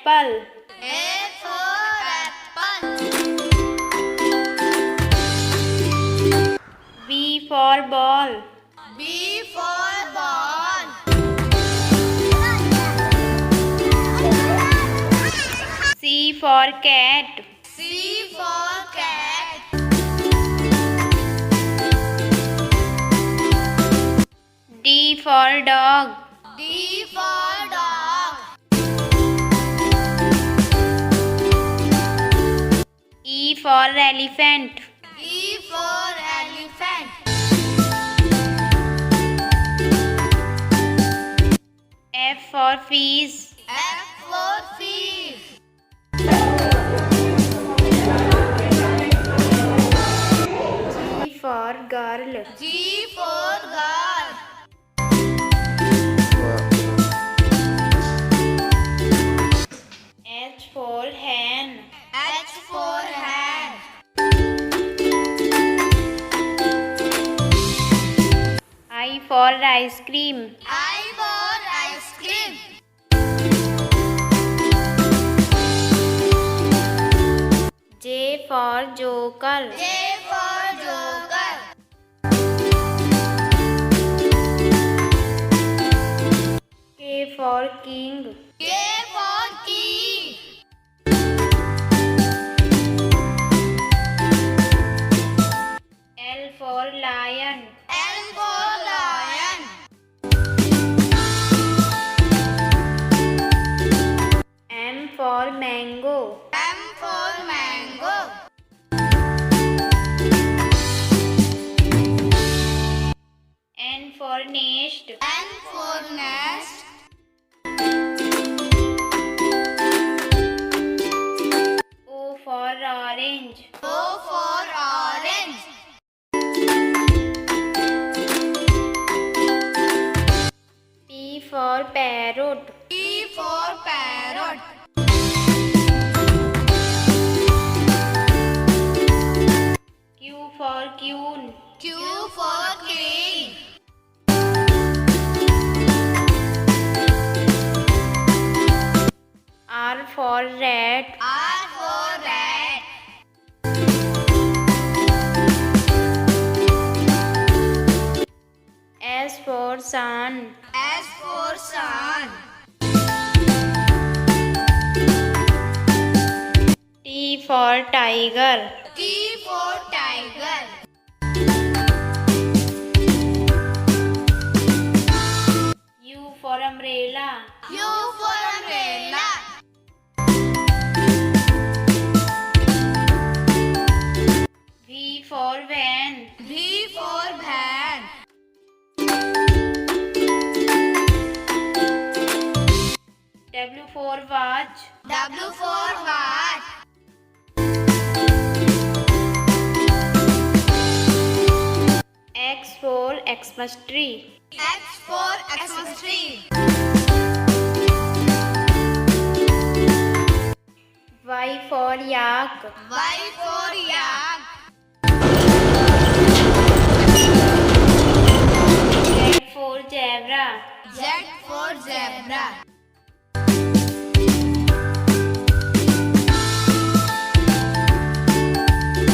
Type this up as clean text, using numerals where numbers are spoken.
apple. A for apple. B for ball. B for ball. C for cat. C for cat. D for dog. D for dog. E for elephant. E for elephant. F for fish. F for fish. G for girl. G for girl. H for hen. H for hen. I for ice cream. I for ice cream. J for joker. J for joker. K for king. K for king. L for lion. L for lion. M for mango. M for mango. N for nest. N for nest. O for orange. O for orange. P for parrot. P for parrot. Q for queen. Q for king. R for rat. R for rat. S for sun. S for sun. T for tiger. T for tiger. U for umbrella. U for umbrella. V for van. V for van. W for watch. W for watch. X for Xmas tree. X for Xmas tree. Y for yak. Y for yak.